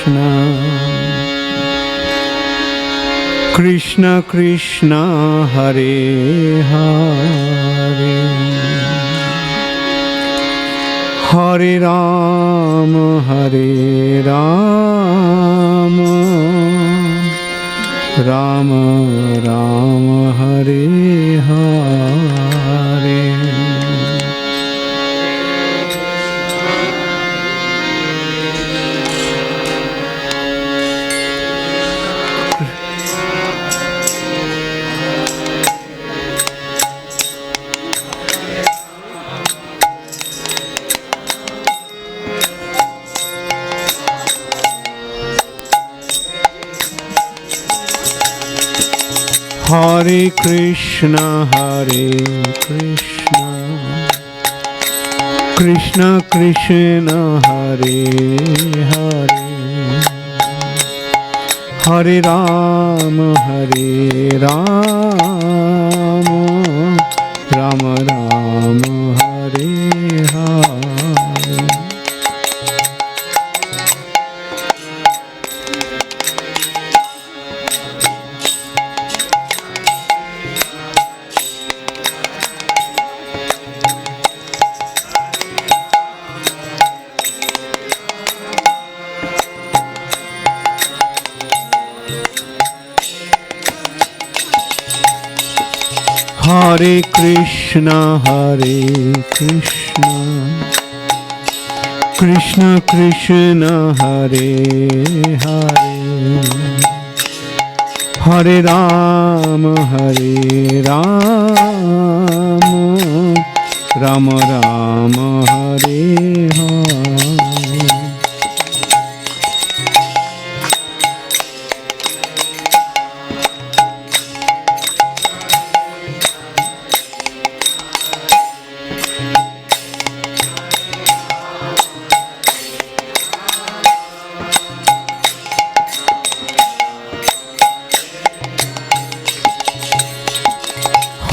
Krishna, Krishna Krishna Hare Hare, Hare Ram Hare Ram, Ram Ram Hare Hare. Hare Krishna, Hare Krishna, Krishna Krishna, Hare Hare, Hare Ram, Hare Ram, Ram Ram, Hare Hare. Hare Krishna, Hare Krishna, Krishna Krishna, Hare Hare, Hare Ram, Hare Ram, Ram Ram, Hare Hare.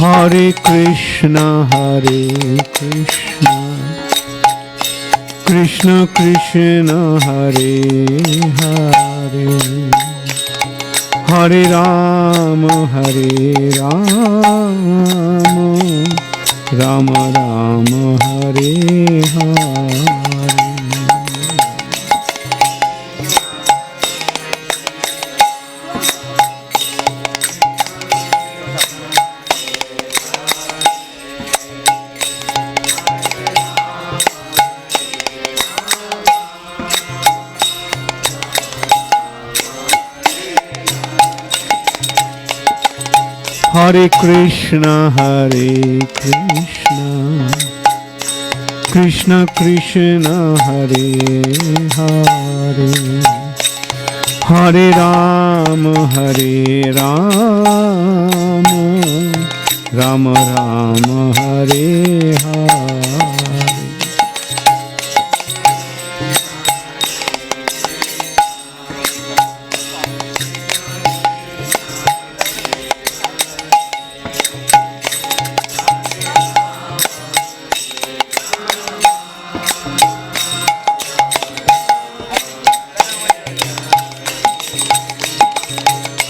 Hare Krishna, Hare Krishna, Krishna Krishna, Hare Hare, Hare Ram, Hare Ram, Ram Ram, Hare Hare. Hare Krishna, Hare Krishna, Krishna Krishna, Hare Hare, Hare Ram, Hare Ram, Ram Ram, Hare Hare.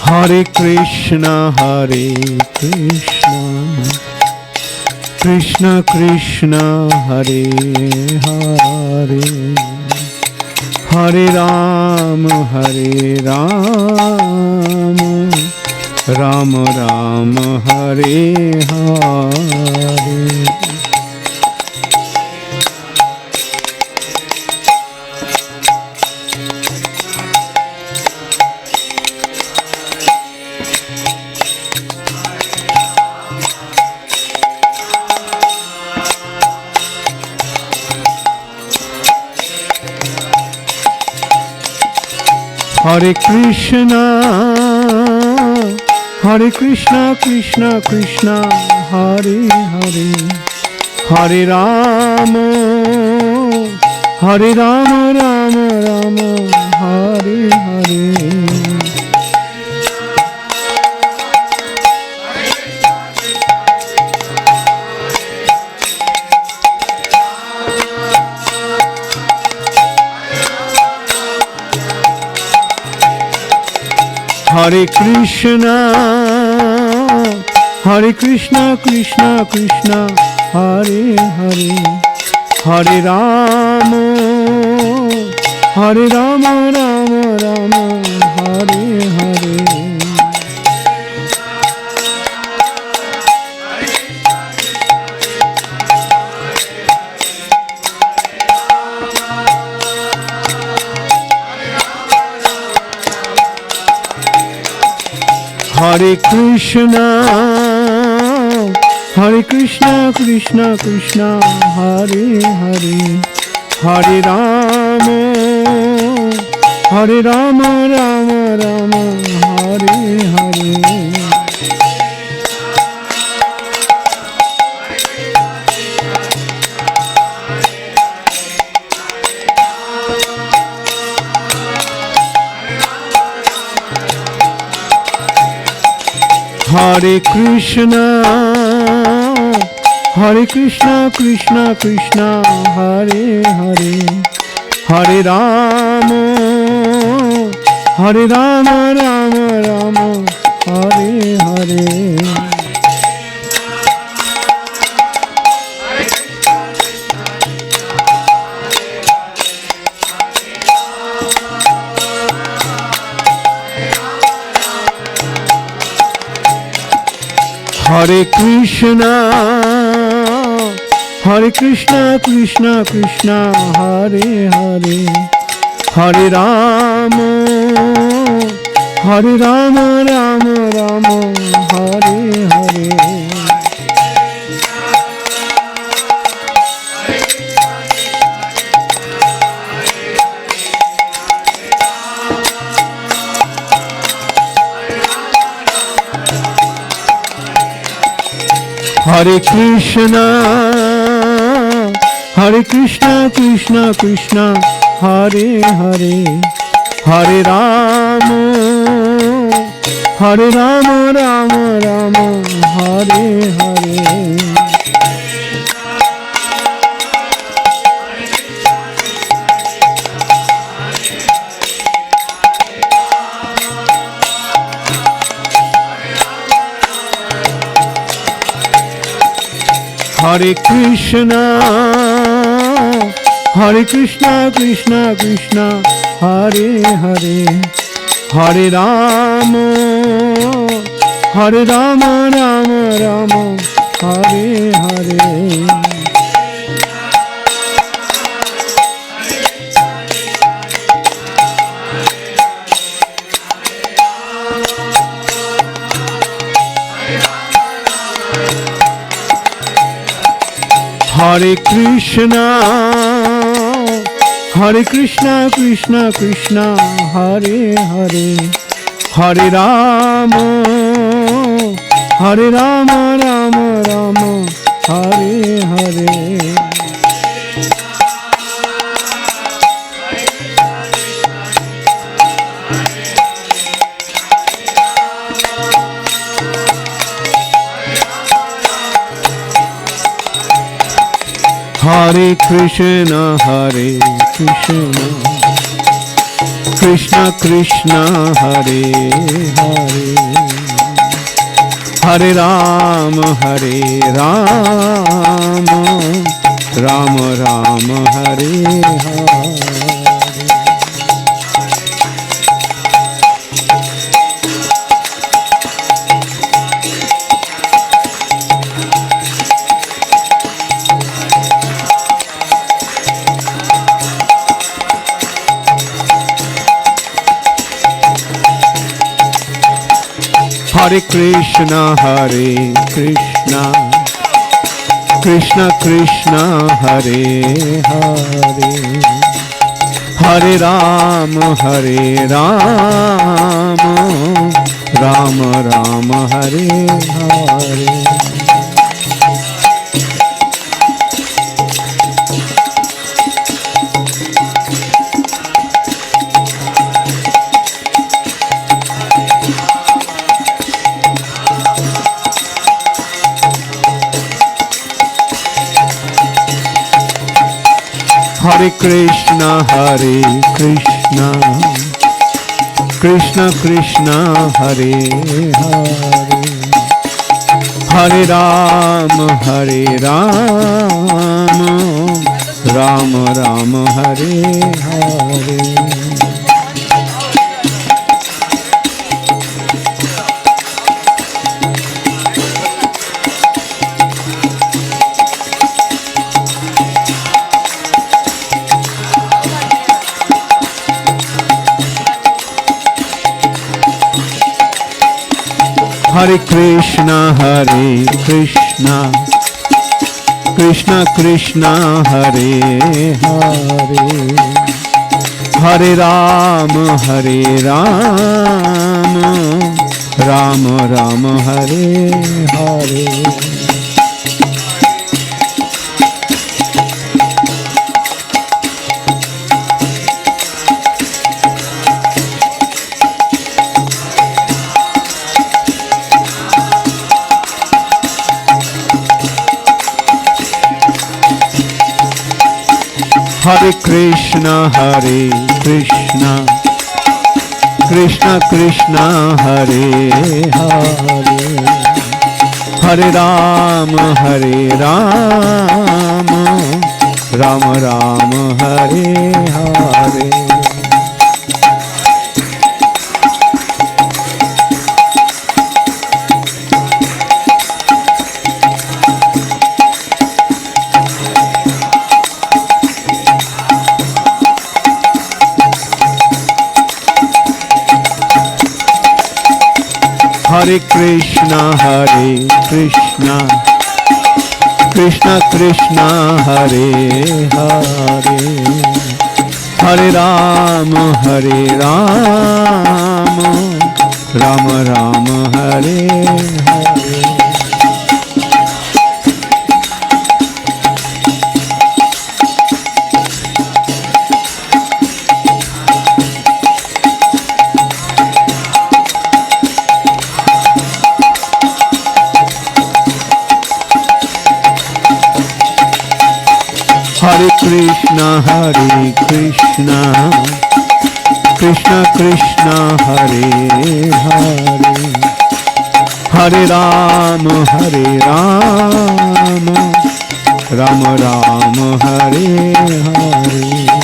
Hare Krishna, Hare Krishna, Krishna Krishna, Hare Hare, Hare Ram, Hare Ram, Ram Ram, Hare Hare. Hare Krishna, Hare Krishna, Krishna Krishna, Hare Hare, Hare Rama, Hare Rama, Rama Rama, Hare Hare. Hare Krishna, Hare Krishna, Krishna Krishna, Hare Hare, Hare Rama, Hare Rama, Rama Rama, Hare Hare. Hare Krishna, Hare Krishna, Krishna Krishna, Hare Hare, Hare Rama, Hare Rama, Rama Rama, Hare Hare. Hare Krishna, Hare Krishna, Krishna Krishna, Hare Hare, Hare Rama, Hare Rama, Rama Rama, Hare Hare. Hare Krishna, Hare Krishna, Krishna Krishna, Hare Hare, Hare Rama, Hare Rama, Rama Rama, Hare Hare. Hare Krishna, Hare Krishna, Krishna Krishna, Hare Hare, Hare Rama, Hare Rama, Rama Rama, Hare Hare. Hare Krishna, Hare Krishna, Krishna Krishna, Hare Hare, Hare Rama, Hare Rama, Rama Rama, Hare Hare. Hare Krishna, Hare Krishna, Krishna Krishna, Hare Hare, Hare Rama, Hare Rama, Rama Rama, Hare Hare. Hare Krishna, Hare Krishna, Krishna Krishna, Hare Hare, Hare Rama, Hare Rama, Rama Rama, Hare Hare. Hare Krishna, Hare Krishna, Krishna Krishna, Hare Hare, Hare Rama, Hare Rama, Rama Rama, Hare Hare. Hare Krishna, Hare Krishna, Krishna Krishna Hare Hare Hare Ram Ram Ram Hare Hare Hare Krishna Krishna Krishna Hare Hare Hare Ram Ram Ram Hare Hare Hare Krishna Krishna Krishna Hare Hare Hare Ram Ram Ram Hare Hare Hare Krishna Krishna Krishna Hare Hare Hare Ram Ram Ram Hare Hare Hare Krishna Krishna Krishna Hare Hare Hare Ram Ram Ram Hare Hare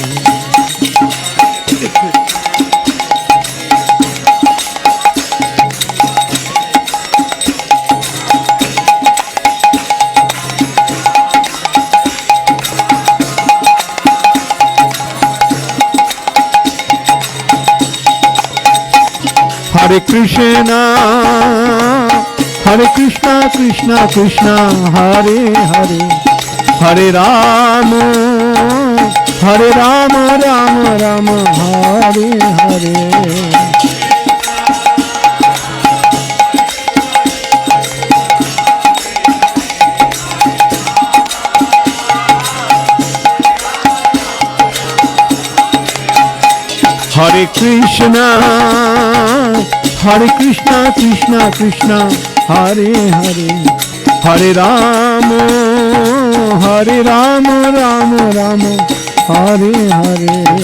Hare Krishna Krishna Krishna Hare Hare Hare Ram Ram Ram Hare Hare Hare Krishna Krishna Krishna Hare Hare Hare Ram Ram Ram Hare Hare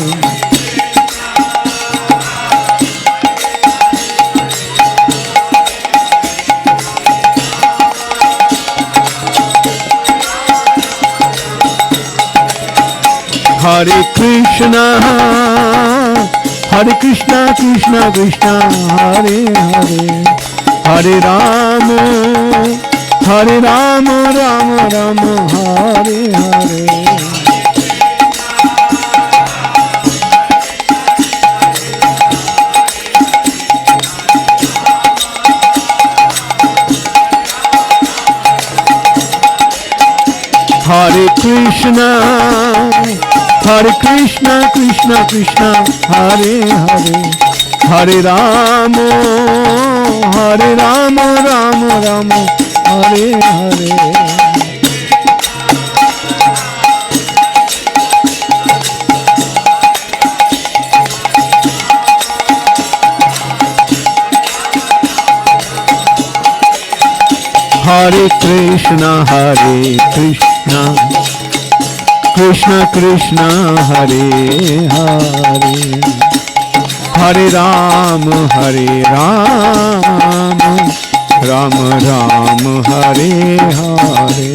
Hare Krishna Krishna Krishna Hare Hare Hare Ram Ram Ram Hare Hare Hare Krishna Krishna Krishna Hare Hare Hare Ram Ram Ram Hare Hare Hare Krishna Krishna Krishna Hare Hare Hare Ram, Ram Ram, Hare Hare.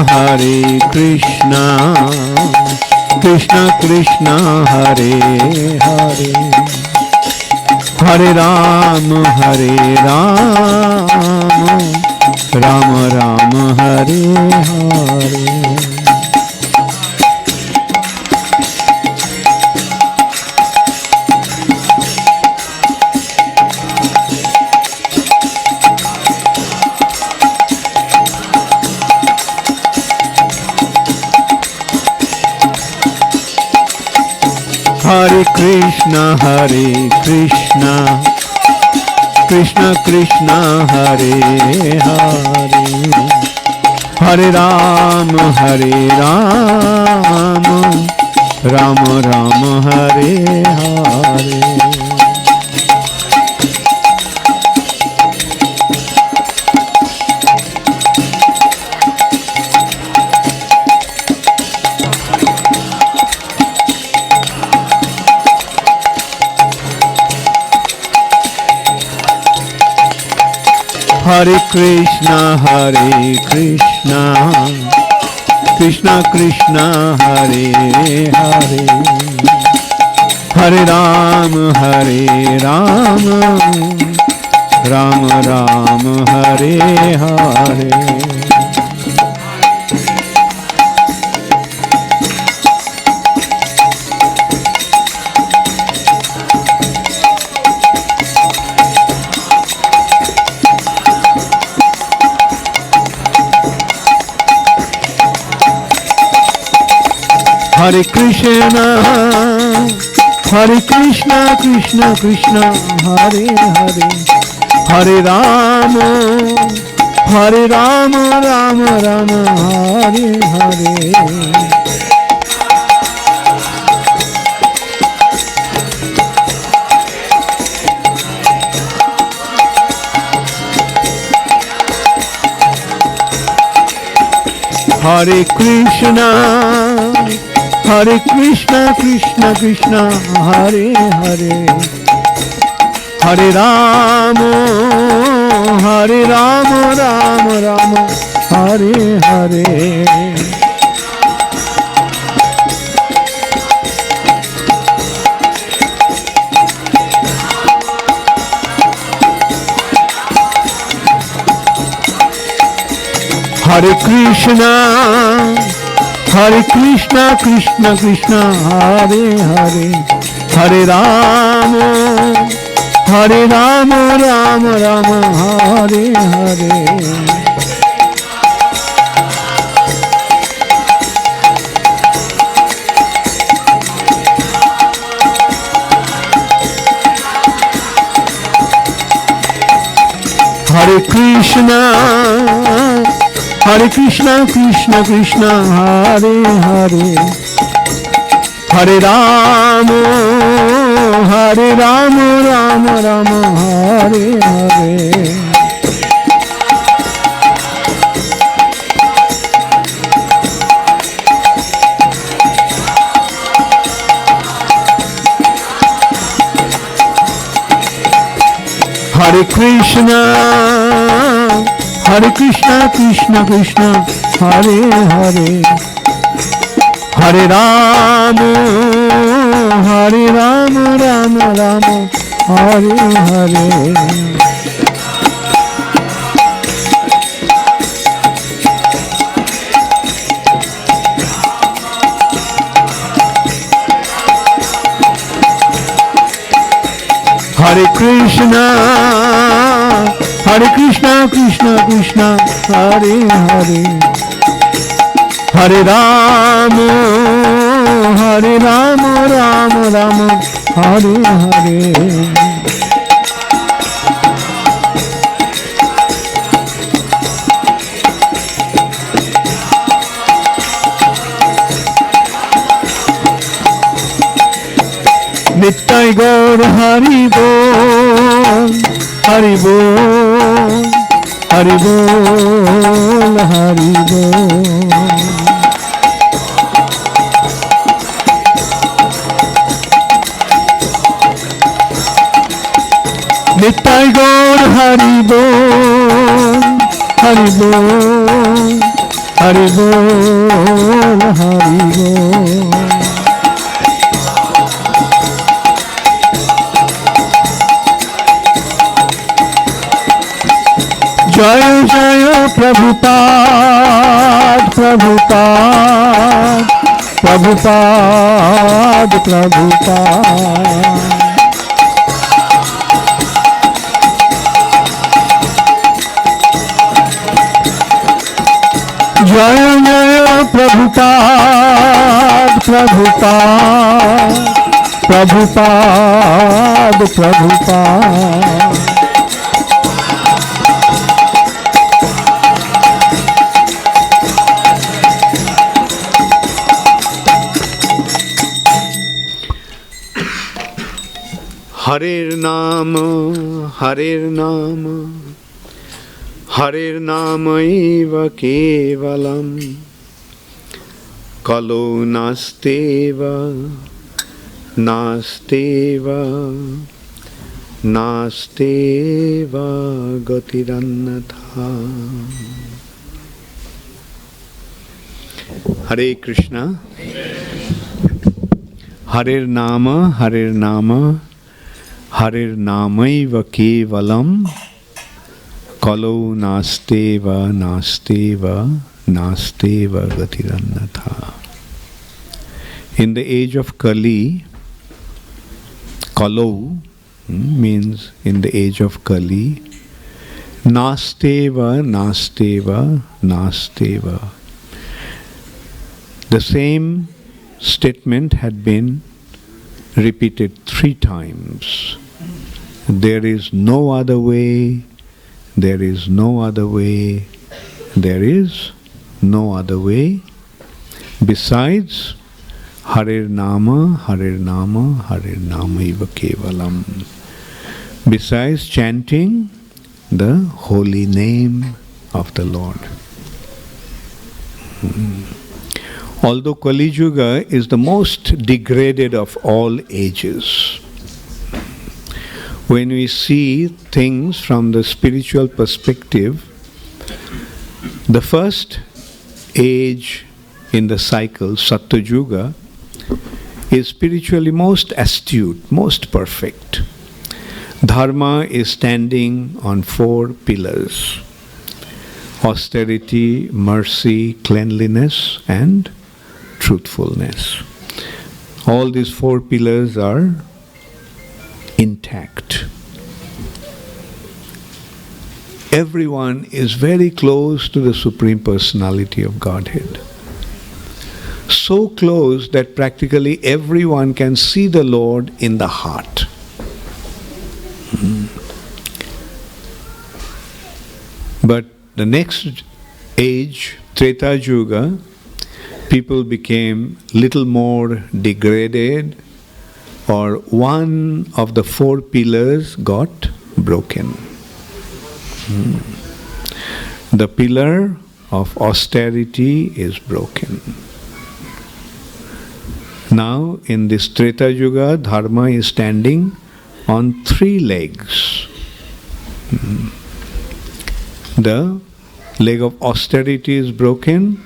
Hare Krishna, Krishna Krishna, Hare Hare. Hare Ram, Ram Ram, Hare Hare. Hare Krishna, Krishna Krishna, Hare Hare. Hare Ram, Ram Ram, Hare Hare. Hare Krishna, Krishna Krishna, Hare Hare. Hare Ram, Ram Ram, Hare Hare. Hare Krishna, Krishna Krishna, Hare Hare. Hare Ram, Ram Ram, Hare Hare. Hare Krishna, Krishna Krishna, Hare Hare. Hare Ram, Ram Ram, Hare Hare. Hare Krishna, Krishna Krishna, Hare Hare. Hare Ram, Ram Ram, Hare Hare. Hare Krishna, Krishna Krishna, Hare Hare. Hare Ram, Ram Ram, Hare Hare. Hare Krishna, Krishna Krishna, Hare Hare. Hare Ram, Ram Ram, Hare Hare. Hare Krishna, Krishna Krishna, Hare Hare. Hare Ram, Ram Ram, Hare Hare. Nittai Gaur Hari Bol, Hari Bol, Hari Bol, Hari Bol. Nittai Gaur Hari Bol, Hari Bol, Hari Bol, Hari Bol. Jaya Jaya Prabhupada, Prabhupada, Prabhupada, Prabhupada. Jaya Jaya Prabhupada, Prabhupada, Prabhupada, Prabhupada. Harer Nama, Harer Nama, Harer Nama eva kevalam, Kalo nasteva, nasteva, nasteva gatirannatha. Hare Krishna. Harer Nama, Harer Nama, Harer Namaiva Kevalam, Kalo Nasteva, Nasteva, Nasteva Gatirannatha. In the age of Kali, Kalo means in the age of Kali, Nasteva, Nasteva, Nasteva. The same statement had been repeated 3 times. There is no other way, there is no other way, there is no other way besides Harer Nama, Harer Nama, Harer Namaiva Kevalam. Besides chanting the holy name of the Lord. Although Kali Yuga is the most degraded of all ages, when we see things from the spiritual perspective, the first age in the cycle, Satya Yuga, is spiritually most astute, most perfect. Dharma is standing on 4 pillars: austerity, mercy, cleanliness, and truthfulness. All these 4 pillars are intact. Everyone is very close to the Supreme Personality of Godhead. So close that practically everyone can see the Lord in the heart. But the next age, Treta Yuga, people became little more degraded, or one of the 4 pillars got broken. The pillar of austerity is broken. Now, in this Treta Yuga, Dharma is standing on 3 legs. The leg of austerity is broken.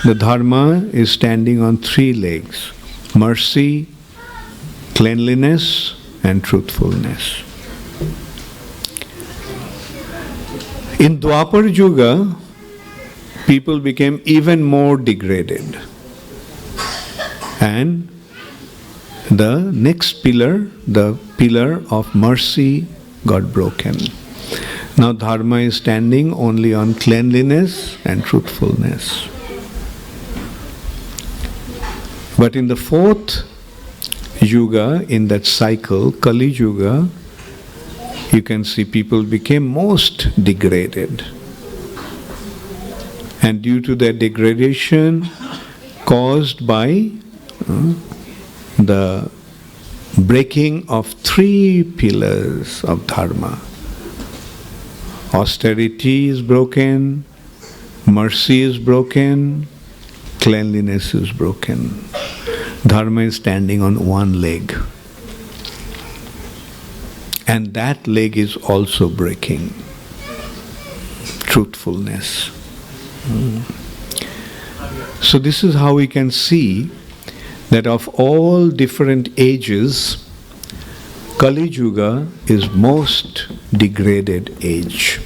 The Dharma is standing on 3 legs: mercy, cleanliness, and truthfulness. In Dwapar Yuga, people became even more degraded. And the next pillar, the pillar of mercy, got broken. Now Dharma is standing only on cleanliness and truthfulness. But in the 4th Yuga, in that cycle, Kali Yuga, you can see people became most degraded. And due to their degradation caused by the breaking of 3 pillars of dharma. Austerity is broken, mercy is broken, cleanliness is broken. Dharma is standing on one leg. And that leg is also breaking. Truthfulness. So this is how we can see that of all different ages, Kali Yuga is most degraded age.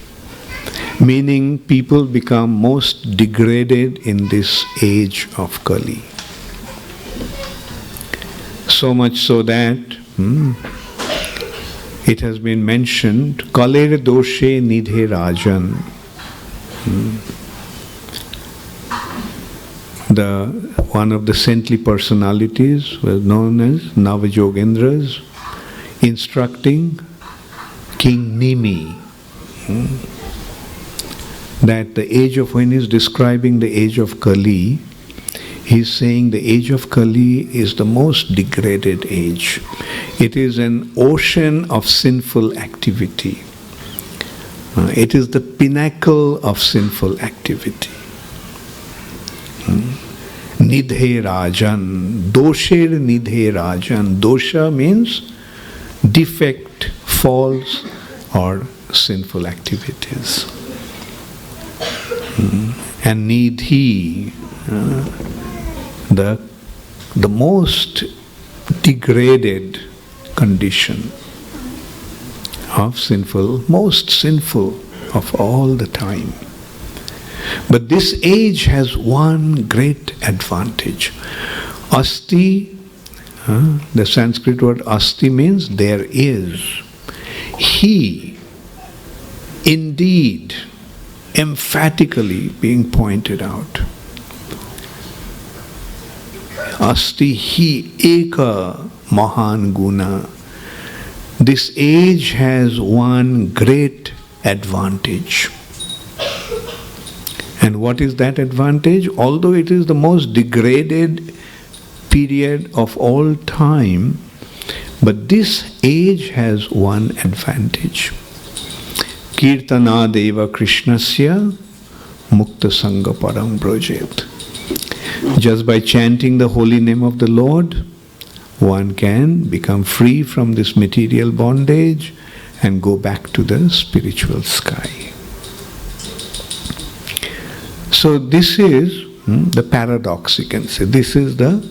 Meaning people become most degraded in this age of Kali. So much so that it has been mentioned, Kaler doshe nidhe rajan. One of the saintly personalities was known as Navajogendras, instructing King Nimi that the age of, when he's describing the age of Kali, he's saying the age of Kali is the most degraded age. It is an ocean of sinful activity. It is the pinnacle of sinful activity. Nidhe Rajan, Dosher Nidhe Rajan. Dosha means defect, faults, or sinful activities. And Nidhi, the most degraded condition of sinful, most sinful of all the time. But this age has one great advantage. Asti, the Sanskrit word asti means there is. He, indeed, emphatically being pointed out. Asti hi eka mahan guna. This age has one great advantage. And what is that advantage? Although it is the most degraded period of all time, but this age has one advantage. Kirtana deva krishnasya mukta sangha param brojet. Just by chanting the holy name of the Lord, one can become free from this material bondage and go back to the spiritual sky. So this is the paradox, you can say. This is the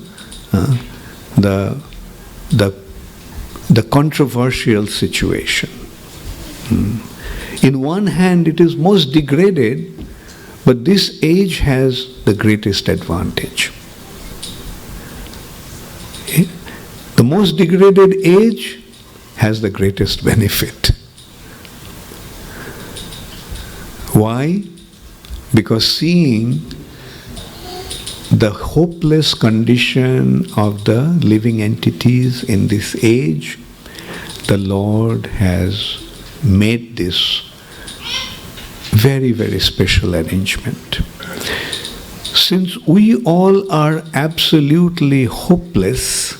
controversial situation. In one hand, it is most degraded, but this age has the greatest advantage. The most degraded age has the greatest benefit. Why? Because seeing the hopeless condition of the living entities in this age, the Lord has made this very, very special arrangement. Since we all are absolutely hopeless,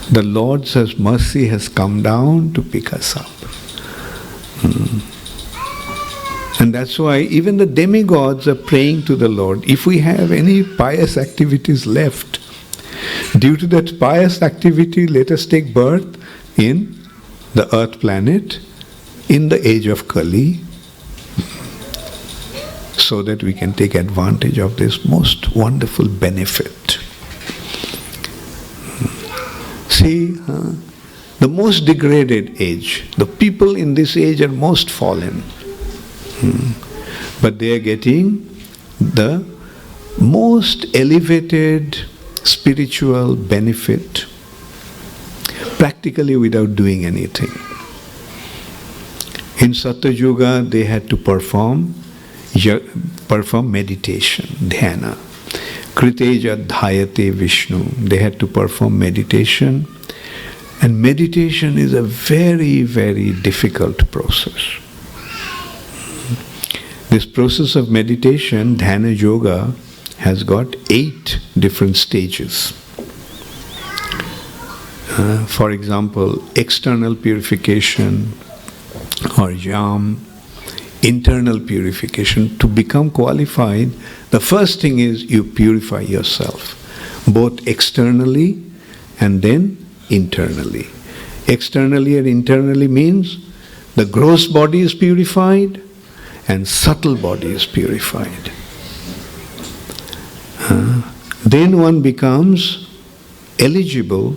the Lord's mercy has come down to pick us up. And that's why even the demigods are praying to the Lord. If we have any pious activities left, due to that pious activity, let us take birth in the earth planet in the age of Kali, so that we can take advantage of this most wonderful benefit. See, the most degraded age, the people in this age are most fallen. But they are getting the most elevated spiritual benefit practically without doing anything. In Satya Yuga, they had to perform meditation, dhyana. Kriteja dhyate Vishnu. They had to perform meditation. And meditation is a very, very difficult process. This process of meditation, dhyana yoga, has got 8 different stages. For example, external purification or yam, internal purification. To become qualified, the first thing is you purify yourself, both externally and then internally. Externally and internally means the gross body is purified and subtle body is purified. Then one becomes eligible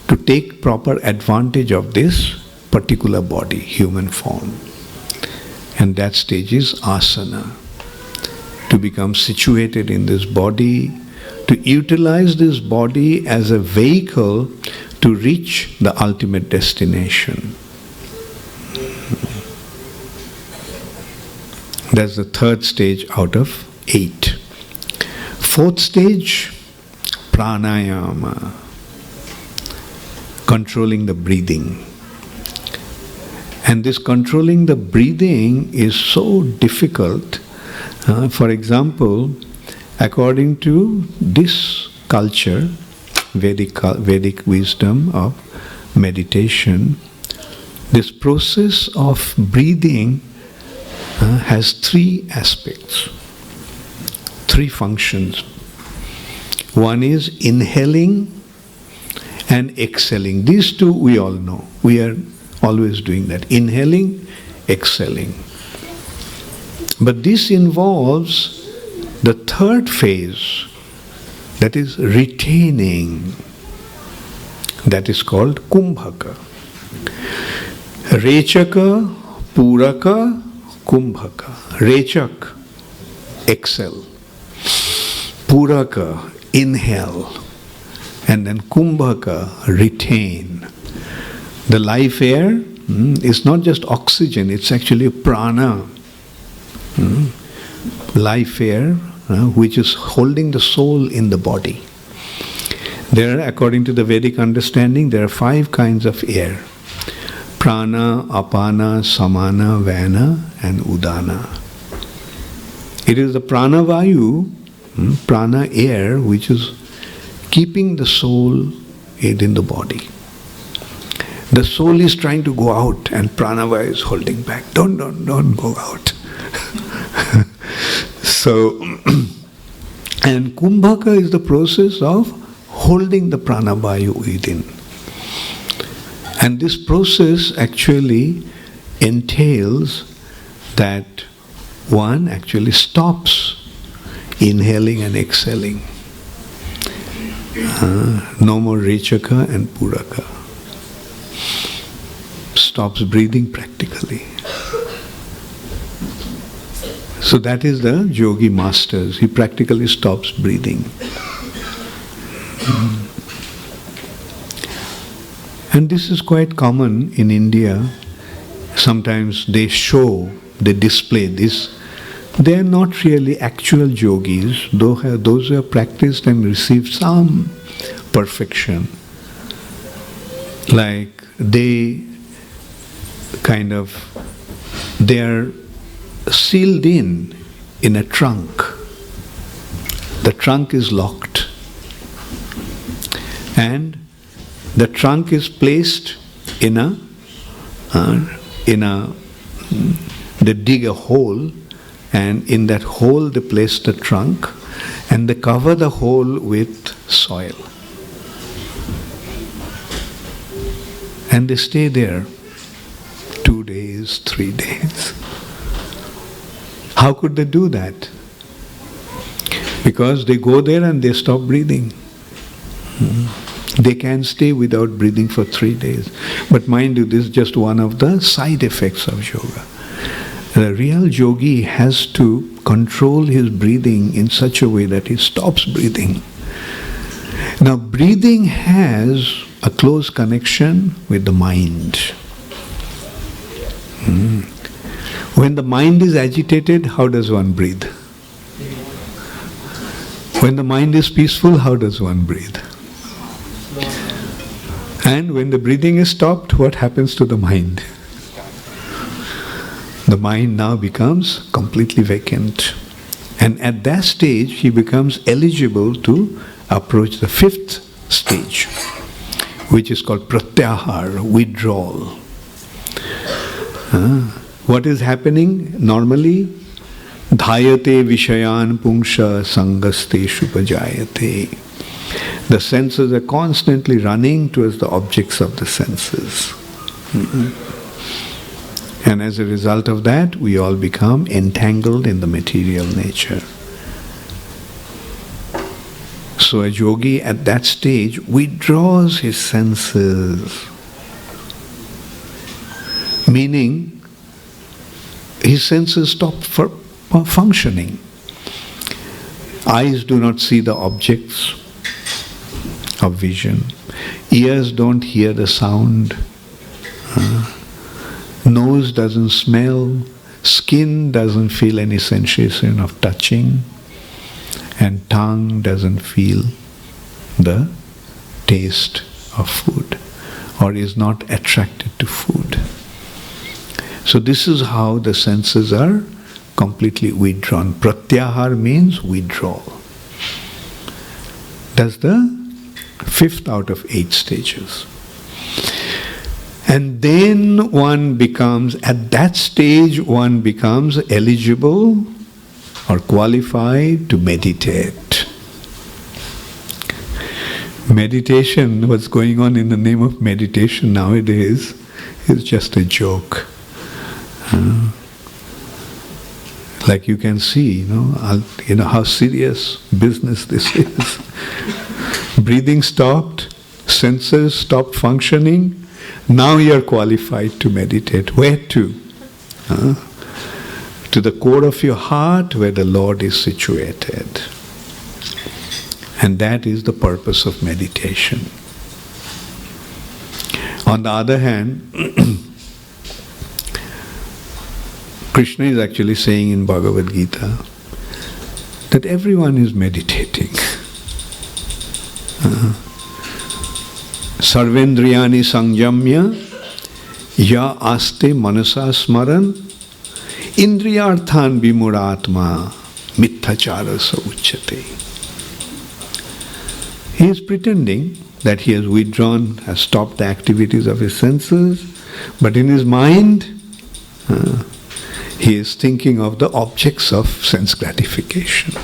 to take proper advantage of this particular body, human form. And that stage is asana. To become situated in this body, to utilize this body as a vehicle to reach the ultimate destination. That's the third stage out of 8. Fourth stage, pranayama, controlling the breathing. And this controlling the breathing is so difficult. For example, according to this culture, Vedic wisdom of meditation, this process of breathing has 3 aspects, 3 functions. One is inhaling and exhaling. These 2 we all know. We are always doing that. Inhaling, exhaling. But this involves the third phase, that is retaining. That is called kumbhaka. Rechaka, puraka, kumbhaka. Rechak, exhale. Puraka, inhale. And then kumbhaka, retain. The life air is not just oxygen, it's actually prana. Life air, which is holding the soul in the body. There, according to the Vedic understanding, there are 5 kinds of air. Prana, apana, samana, vana and udana. It is the prana vayu, prana air, which is keeping the soul in the body. The soul is trying to go out and pranava is holding back. Don't go out. So, and kumbhaka is the process of holding the pranavayu within. And this process actually entails that one actually stops inhaling and exhaling. No more rechaka and puraka. Stops breathing practically. So that is the yogi masters. He practically stops breathing. And this is quite common in India. Sometimes they display this. They are not really actual yogis, those who have practiced and received some perfection. Like they are sealed in a trunk. The trunk is locked. And the trunk is placed they dig a hole, and in that hole they place the trunk and they cover the hole with soil. And they stay there 2 days, 3 days. How could they do that? Because they go there and they stop breathing. They can stay without breathing for 3 days. But mind you, this is just one of the side effects of yoga. The real yogi has to control his breathing in such a way that he stops breathing. Now, breathing has a close connection with the mind. When the mind is agitated, how does one breathe? When the mind is peaceful, how does one breathe? And when the breathing is stopped, what happens to the mind? The mind now becomes completely vacant. And at that stage, he becomes eligible to approach the 5th stage, which is called pratyahar, withdrawal. What is happening normally? Dhayate vishayan pungsha sangaste shupajayate. The senses are constantly running towards the objects of the senses. And as a result of that, we all become entangled in the material nature. So a yogi at that stage withdraws his senses, meaning his senses stop functioning. Eyes do not see the objects of vision. Ears don't hear the sound. Nose doesn't smell. Skin doesn't feel any sensation of touching. And tongue doesn't feel the taste of food, or is not attracted to food. So this is how the senses are completely withdrawn. Pratyahar means withdrawal. That's the 5th out of 8 stages. And then one becomes, at that stage, one becomes eligible or qualified to meditate. Meditation, what's going on in the name of meditation nowadays, is just a joke. Like you can see, how serious business this is. Breathing stopped, senses stopped functioning. Now you are qualified to meditate. Where to? To the core of your heart, where the Lord is situated. And that is the purpose of meditation. On the other hand, Krishna is actually saying in Bhagavad Gita that everyone is meditating. Sarvendriyani sanjamya ya aste manasa smaran indriyarthan vimuratma mitthachara sauchyate. He is pretending that he has withdrawn, has stopped the activities of his senses, but in his mind, he is thinking of the objects of sense gratification.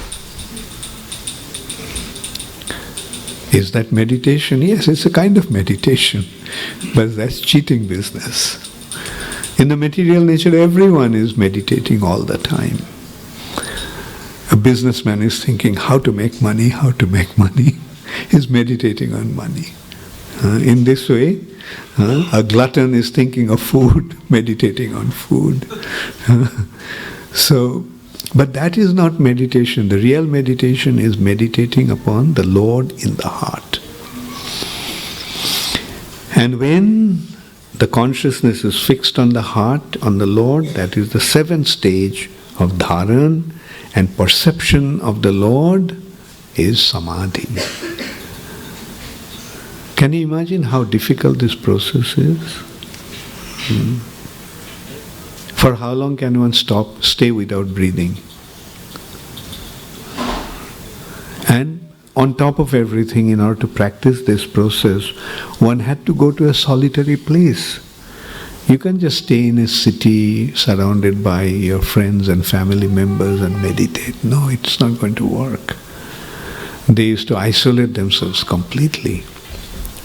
Is that meditation? Yes, it's a kind of meditation, but that's cheating business. In the material nature, everyone is meditating all the time. A businessman is thinking how to make money, He's meditating on money. In this way, a glutton is thinking of food, meditating on food. But that is not meditation. The real meditation is meditating upon the Lord in the heart. And when the consciousness is fixed on the heart, on the Lord, that is the 7th stage of dharan, and perception of the Lord is samadhi. Can you imagine how difficult this process is? For how long can one stay without breathing? And on top of everything, in order to practice this process, one had to go to a solitary place. You can't just stay in a city surrounded by your friends and family members and meditate. No, it's not going to work. They used to isolate themselves completely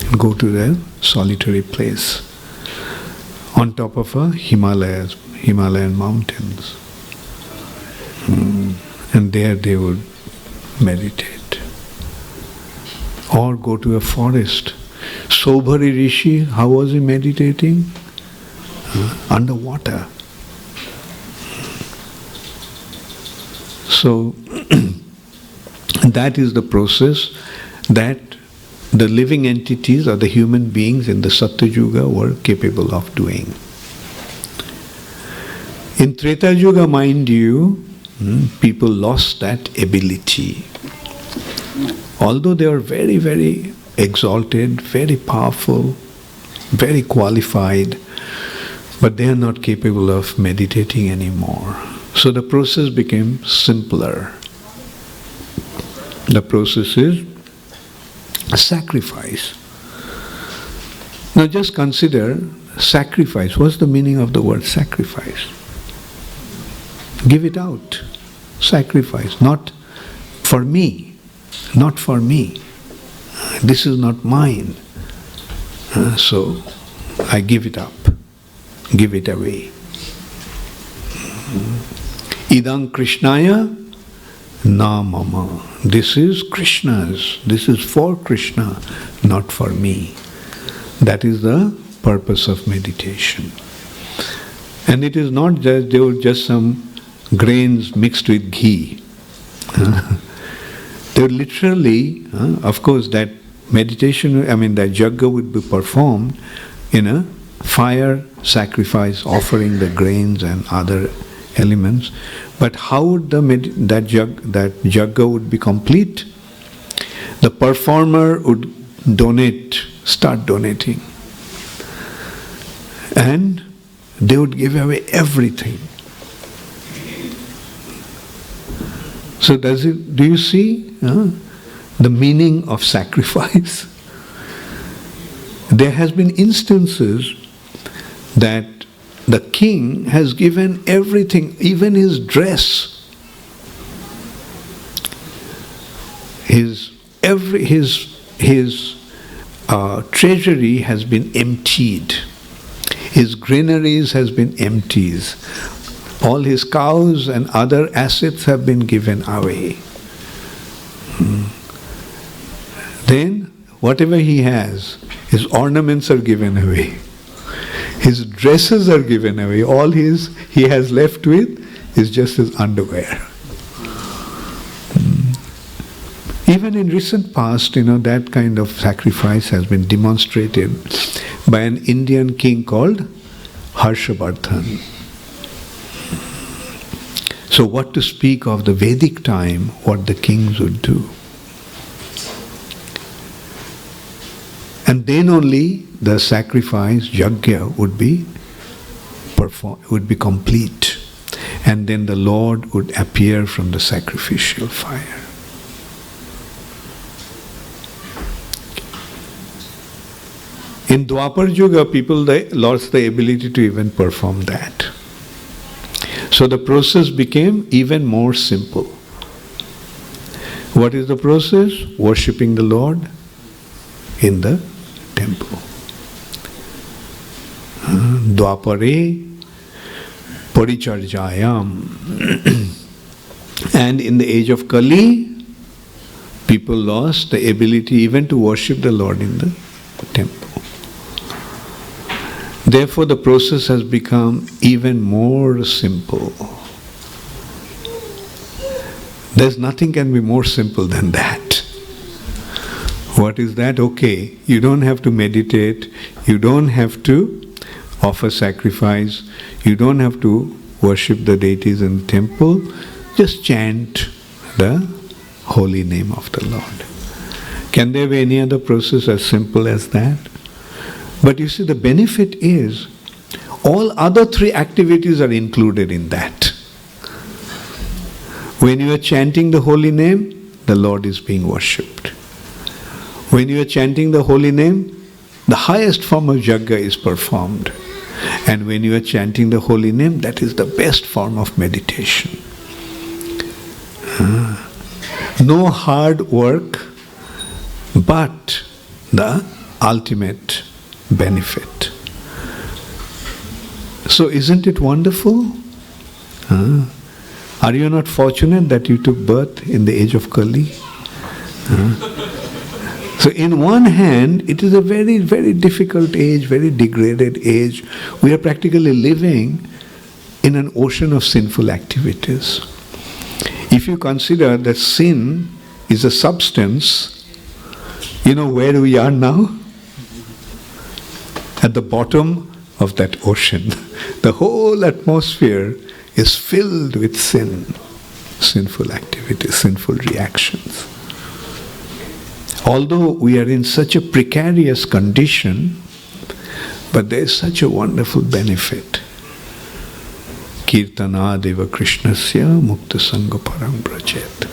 and go to their solitary place on top of a Himalayan mountains. And there they would meditate. Or go to a forest. Sobhari Rishi, how was he meditating? Underwater. So, that is the process that the living entities or the human beings in the Satya Yuga were capable of doing. In Treta Yuga, mind you, people lost that ability. Although they were very, very exalted, very powerful, very qualified, but they are not capable of meditating anymore. So the process became simpler. The process is a sacrifice. Now just consider sacrifice. What's the meaning of the word sacrifice? Give it out. Sacrifice. Not for me. Not for me. This is not mine. So I give it up. Give it away. Idam Krishnaya na mama. This is Krishna's. This is for Krishna, not for me. That is the purpose of meditation. And it is not that there were just some grains mixed with ghee. They were literally, of course, that meditation, that yajna would be performed in a fire sacrifice, offering the grains and other elements. But how would that yajna would be complete? The performer would start donating. And they would give away everything. So do you see the meaning of sacrifice? There has been instances that the king has given everything, even his dress, his treasury has been emptied, his granaries has been emptied, all his cows and other assets have been given away. Then whatever he has, his ornaments are given away. His dresses are given away. All he has left with is just his underwear. Even in recent past, that kind of sacrifice has been demonstrated by an Indian king called Harshavardhan. So what to speak of the Vedic time, what the kings would do. And then only the sacrifice, yajna, would be complete. And then the Lord would appear from the sacrificial fire. In Dwapar Yuga, people lost the ability to even perform that. So the process became even more simple. What is the process? Worshipping the Lord in the temple. Dwapare Paricharjayam. And in the age of Kali, people lost the ability even to worship the Lord in the temple. Therefore, the process has become even more simple. There's nothing can be more simple than that. What is that? Okay, you don't have to meditate, you don't have to offer sacrifice, you don't have to worship the deities in the temple, just chant the holy name of the Lord. Can there be any other process as simple as that? But you see, the benefit is all other three activities are included in that. When you are chanting the holy name, the Lord is being worshipped. When you are chanting the holy name, the highest form of yajna is performed. And when you are chanting the holy name, that is the best form of meditation. No hard work, but the ultimate benefit. So isn't it wonderful? Are you not fortunate that you took birth in the age of Kali? So in one hand, it is a very, very difficult age, very degraded age. We are practically living in an ocean of sinful activities. If you consider that sin is a substance, you know where we are now? At the bottom of that ocean. The whole atmosphere is filled with sin, sinful activities, sinful reactions. Although we are in such a precarious condition, but there is such a wonderful benefit. Kirtana deva Krishnasya mukta sangha param brajet.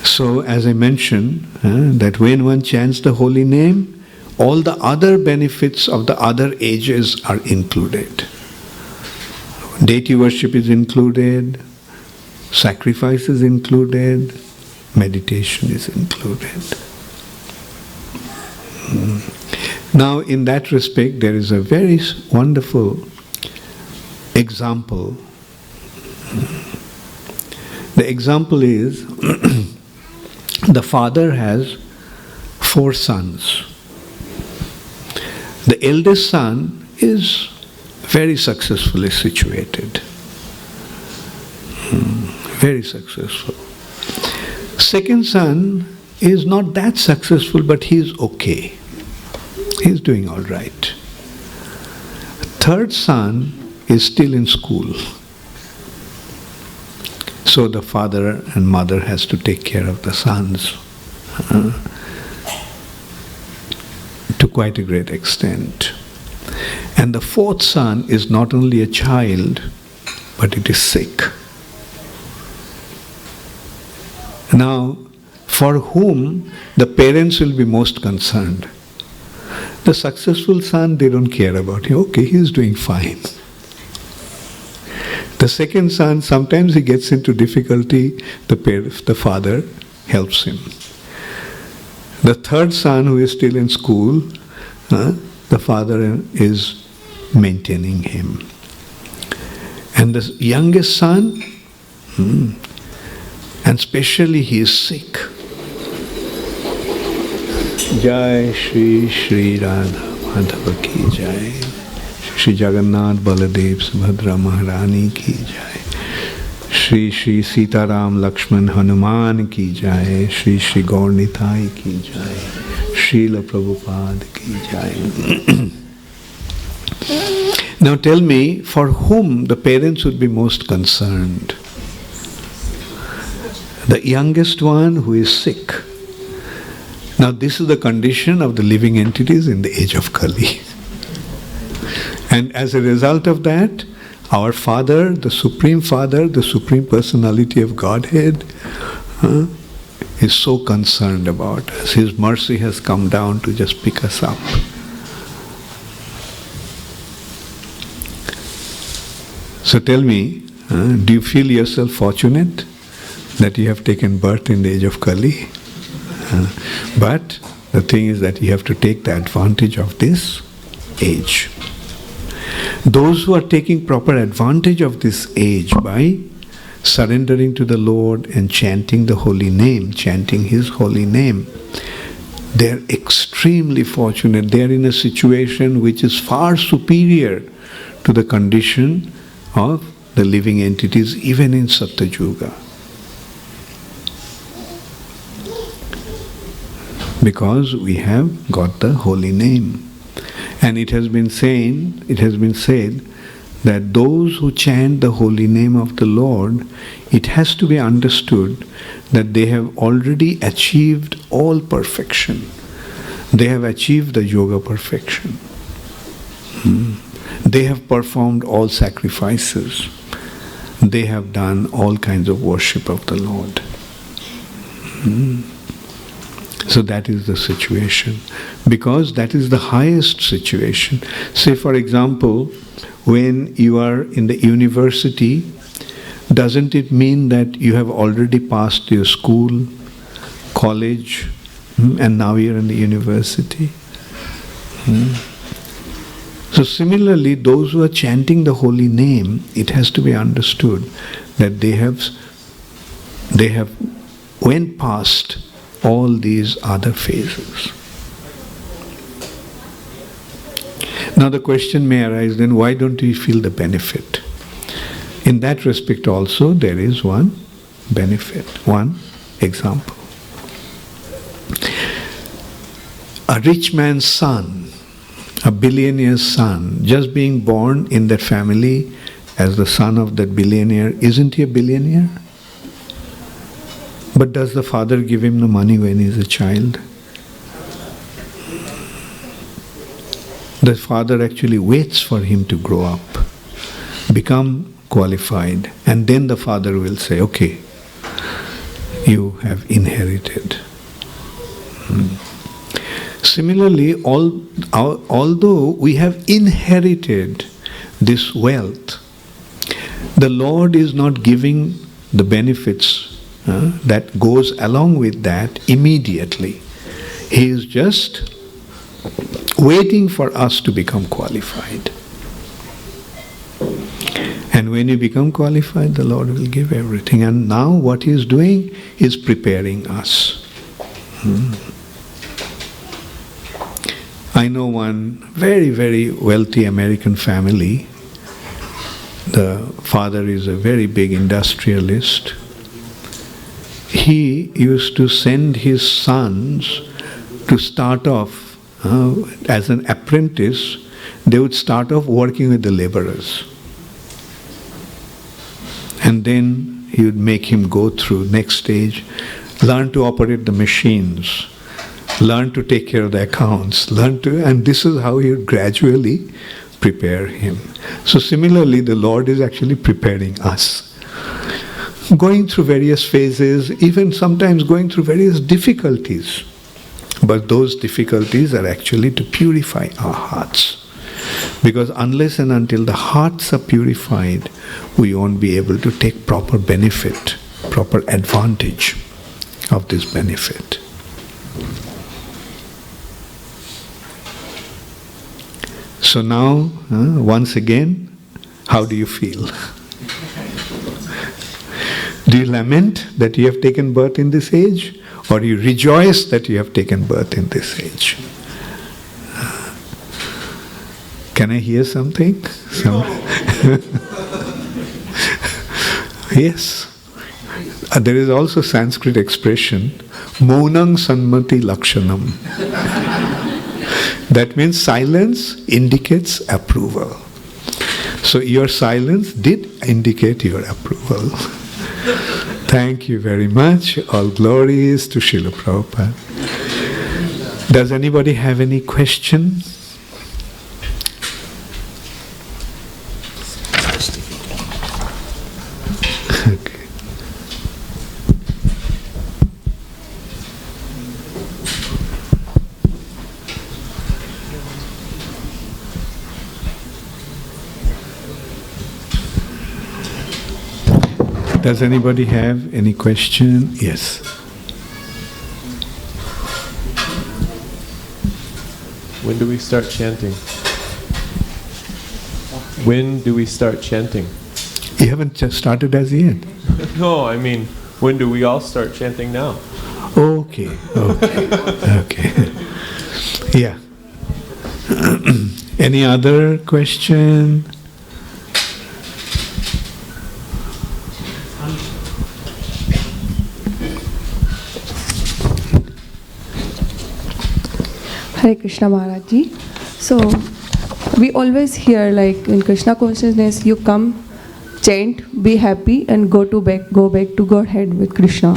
So as I mentioned, that when one chants the holy name, all the other benefits of the other ages are included. Deity worship is included, sacrifice is included, meditation is included. Now, in that respect, there is a very wonderful example. The example is the father has 4 sons. The eldest son is very successfully situated. Very successful. Second son is not that successful, but he is okay. He is doing all right. Third son is still in school. So the father and mother has to take care of the sons to quite a great extent. And the fourth son is not only a child, but it is sick. Now, for whom the parents will be most concerned? The successful son, they don't care about him. Okay, he is doing fine. The second son, sometimes he gets into difficulty, the father helps him. The third son, who is still in school, the father is maintaining him. And the youngest son, and especially he is sick. Jai Shri Shri Radha Madhava ki Jai. Shri Jagannath Baladev Subhadra Maharani ki Jai. Shri Shri Sitaram Lakshman Hanuman ki Jai. Shri Shri Gaur Nitai ki Jai. Srila Prabhupada ki Jai. Now tell me, for whom the parents would be most concerned? The youngest one who is sick. Now this is the condition of the living entities in the age of Kali. And as a result of that, our Father, the Supreme Personality of Godhead, is so concerned about us. His mercy has come down to just pick us up. So tell me, do you feel yourself fortunate that you have taken birth in the age of Kali? But the thing is that you have to take the advantage of this age. Those who are taking proper advantage of this age by surrendering to the Lord and chanting the holy name, chanting His holy name, they are extremely fortunate. They are in a situation which is far superior to the condition of the living entities, even in Satyuga. Because we have got the holy name. And it has been said that those who chant the holy name of the Lord, it has to be understood that they have already achieved all perfection. They have achieved the yoga perfection. They have performed all sacrifices. They have done all kinds of worship of the Lord. So that is the situation. Because that is the highest situation. Say for example, when you are in the university, doesn't it mean that you have already passed your school, college, and now you are in the university? So similarly, those who are chanting the holy name, it has to be understood that they have went past all these other phases. Now the question may arise then, why don't we feel the benefit? In that respect also there is one benefit, one example. A rich man's son, a billionaire's son, just being born in that family as the son of that billionaire, isn't he a billionaire? But does the father give him the money when he is a child? The father actually waits for him to grow up, become qualified, and then the father will say, okay, you have inherited. Similarly, although we have inherited this wealth, the Lord is not giving the benefits that goes along with that immediately. He is just waiting for us to become qualified. And when you become qualified, the Lord will give everything. And now what He is doing is preparing us. I know one very, very wealthy American family. The father is a very big industrialist. He used to send his sons to start off as an apprentice. They would start off working with the laborers. And then he would make him go through next stage, learn to operate the machines, learn to take care of the accounts, and this is how he would gradually prepare him. So similarly, the Lord is actually preparing us. Going through various phases, even sometimes going through various difficulties. But those difficulties are actually to purify our hearts. Because unless and until the hearts are purified, we won't be able to take proper benefit, proper advantage of this benefit. So now, once again, how do you feel? Do you lament that you have taken birth in this age? Or do you rejoice that you have taken birth in this age? Can I hear something? Yes. There is also Sanskrit expression, Maunang Sanmati Lakshanam. That means silence indicates approval. So your silence did indicate your approval. Thank you very much. All glories to Srila Prabhupada. Does anybody have any question? Okay. Does anybody have any question? Yes. When do we start chanting? When do we start chanting? You haven't just started as yet. No, I mean, when do we all start chanting now? Okay. Okay. Yeah. Any other question? Hare Krishna Maharaj Ji. So, we always hear like in Krishna consciousness, you come, chant, be happy and go back to Godhead with Krishna.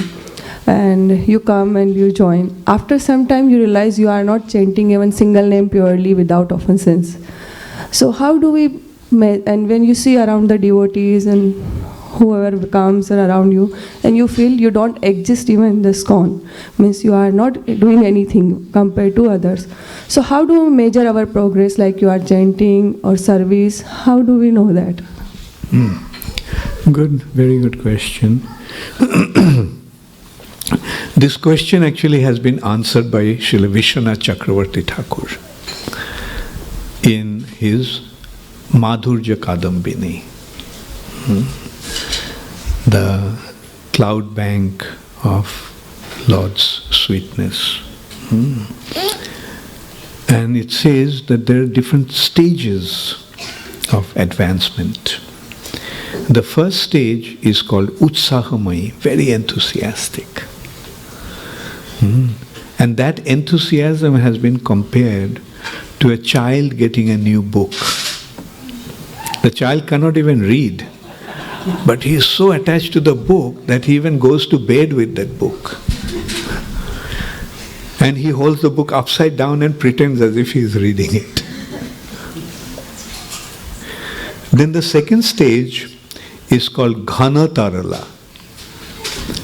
And you come and you join. After some time you realize you are not chanting even single name purely without offenses. So how do we, and when you see around the devotees and whoever comes around you, and you feel you don't exist even in the ISKCON, means you are not doing anything compared to others. So how do we measure our progress, like you are chanting or service? How do we know that? Good, very good question. This question actually has been answered by Srila Vishwanath Chakravarti Thakur in his Madhurya Kadambini. The cloud bank of Lord's sweetness. And it says that there are different stages of advancement. The first stage is called Utsahamai, very enthusiastic. And that enthusiasm has been compared to a child getting a new book. The child cannot even read, but he is so attached to the book that he even goes to bed with that book. And he holds the book upside down and pretends as if he is reading it. Then the second stage is called Ghana Tarala.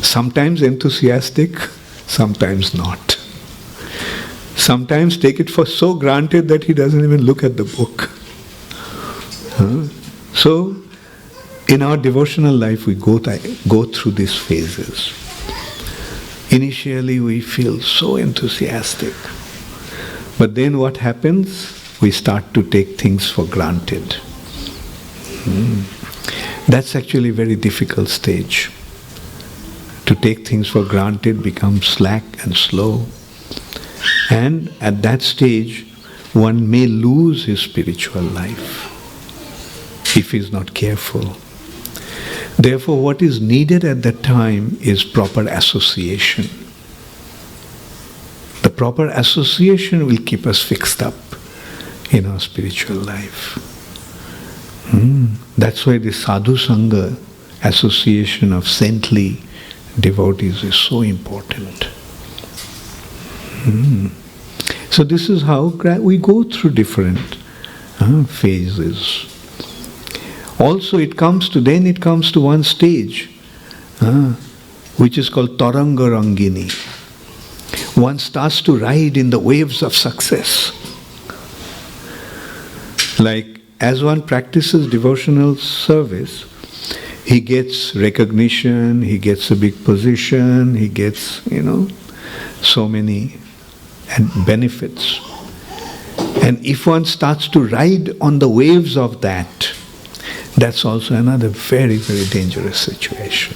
Sometimes enthusiastic, sometimes not. sometimes take it for so granted that he doesn't even look at the book. So, in our devotional life, we go through these phases. Initially, we feel so enthusiastic. But then what happens? We start to take things for granted. That's actually a very difficult stage. To take things for granted becomes slack and slow. And at that stage, one may lose his spiritual life if he is not careful. Therefore, what is needed at that time is proper association. The proper association will keep us fixed up in our spiritual life. That's why the sadhu sangha, association of saintly devotees, is so important. So this is how we go through different phases. Also it comes to one stage which is called Taranga Rangini. One starts to ride in the waves of success. Like as one practices devotional service, he gets recognition, he gets a big position, he gets, so many benefits. And if one starts to ride on the waves of that, that's also another very, very dangerous situation.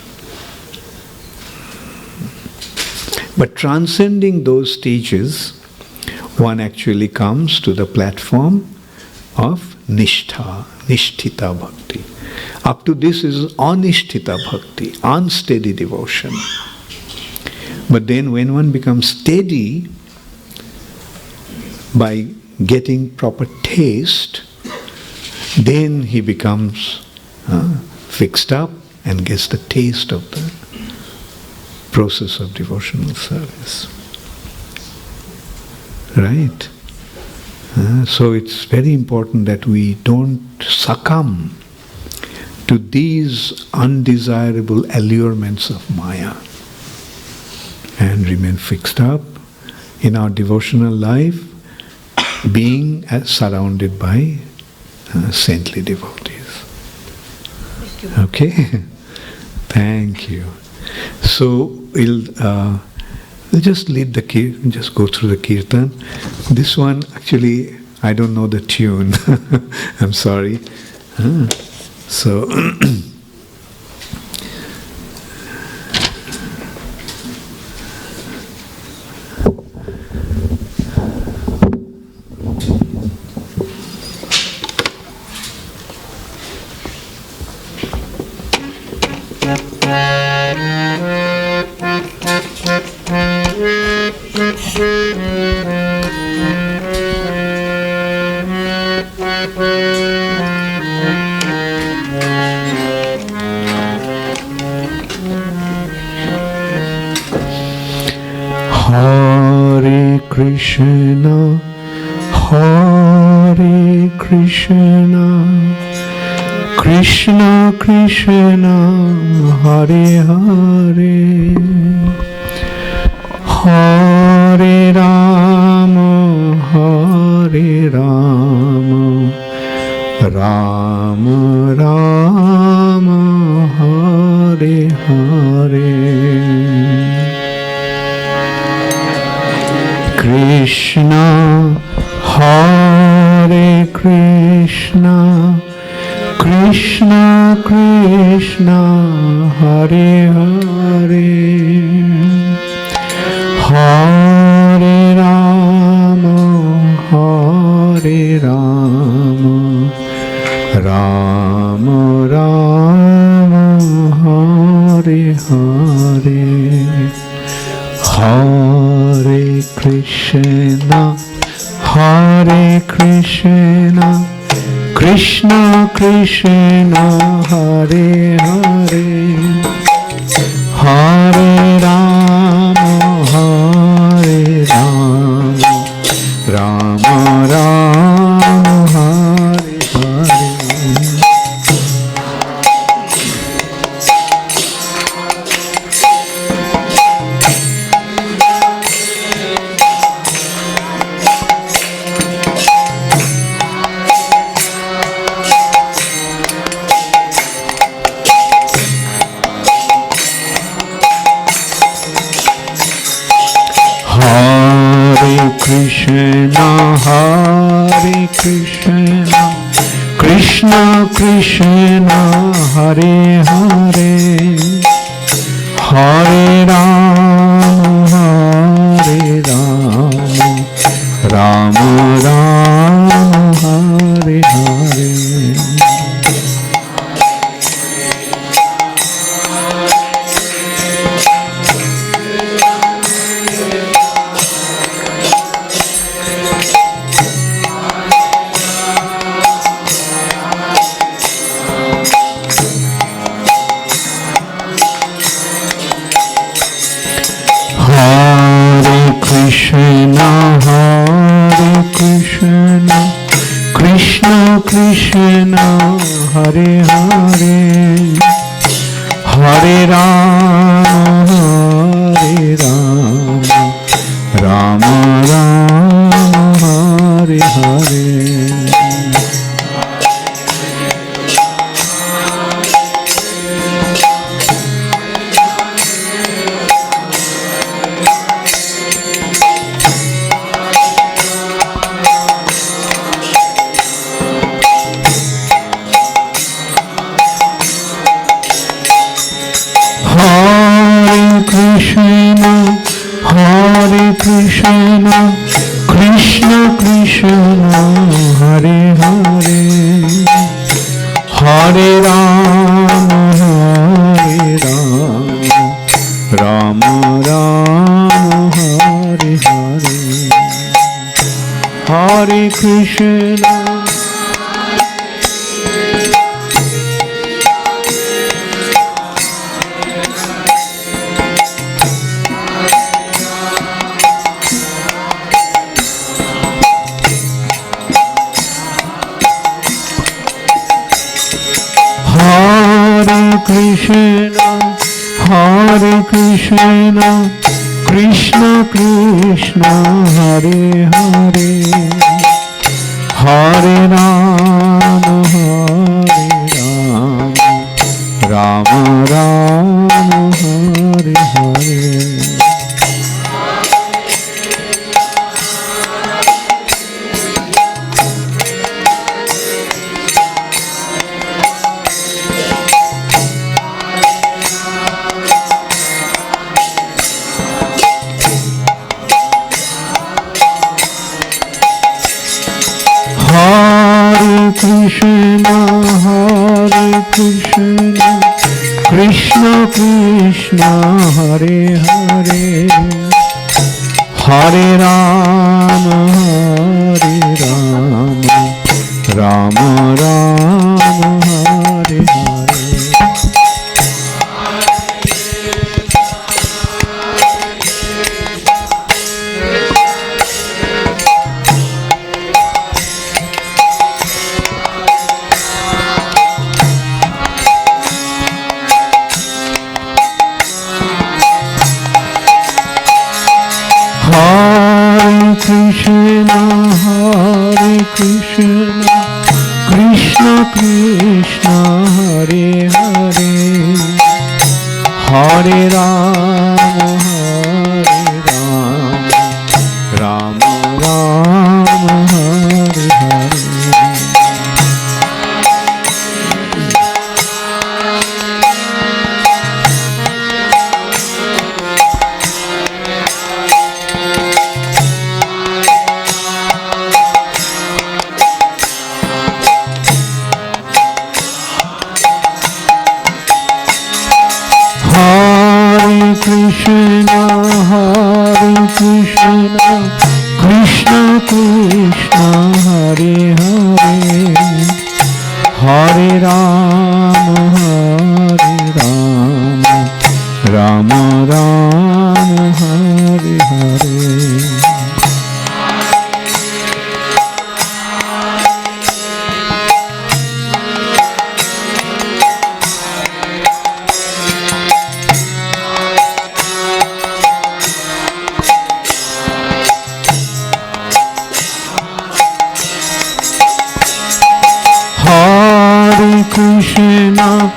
But transcending those stages, one actually comes to the platform of nishtha, nishtita bhakti. Up to this is anishtita bhakti, unsteady devotion. But then when one becomes steady by getting proper taste, then he becomes fixed up and gets the taste of the process of devotional service. Right? So it's very important that we don't succumb to these undesirable allurements of Maya and remain fixed up in our devotional life, being surrounded by saintly devotees. Okay? Thank you. So we'll just lead the kirtan, just go through the kirtan. This one, actually, I don't know the tune. I'm sorry. So, Hare Krishna, Hare Krishna, Krishna Krishna, Hare Hare, Hare Rama, Hare Rama, Rama Rama, Hare Hare. Krishna, Hare Krishna, Krishna Krishna, Hare Hare, Hare Rama, Hare Rama, Rama Rama, Hare Hare, Hare Krishna, Hare Krishna, Krishna Krishna, Hare Hare, Hare Rama, Hare Rama, Rama Rama, Hare Hare. Krishna, Hare Krishna, Krishna Krishna, Hare Hare, Hare Rama, Rama Rama, Hare Hare. Krishna, Hare Krishna, Krishna Krishna, Hare Hare, Hare Rama, Rama Rama, Hare Hare. Krishna, Krishna Krishna, Hare Hare, Hare Rama, Rama Rama, Hare Hare, Hare Krishna. Krishna, Hare Krishna, Krishna Krishna, Hare Hare, Hare Rama, Rama Rama, Hare Hare. Krishna, Hare Krishna, Krishna Krishna, Hare Hare, Hare Rama, Rama Rama, Hare Hare. Krishna, Hare Krishna, Krishna Krishna, Hare Hare, Hare Rama, Rama Rama, Hare Hare. Krishna, Hare Krishna, Krishna Krishna, Hare Hare, Hare Rama, Rama Rama, Hare Hare. Krishna,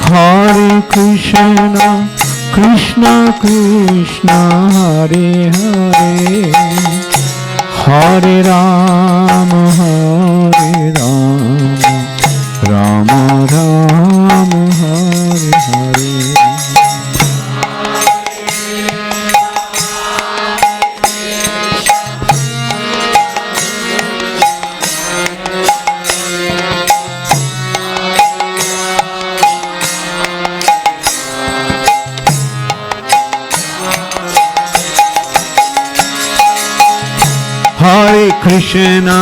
Hare Krishna, Krishna Krishna, Hare Hare, Hare Rama, Rama Rama, Hare Hare. Hare Krishna,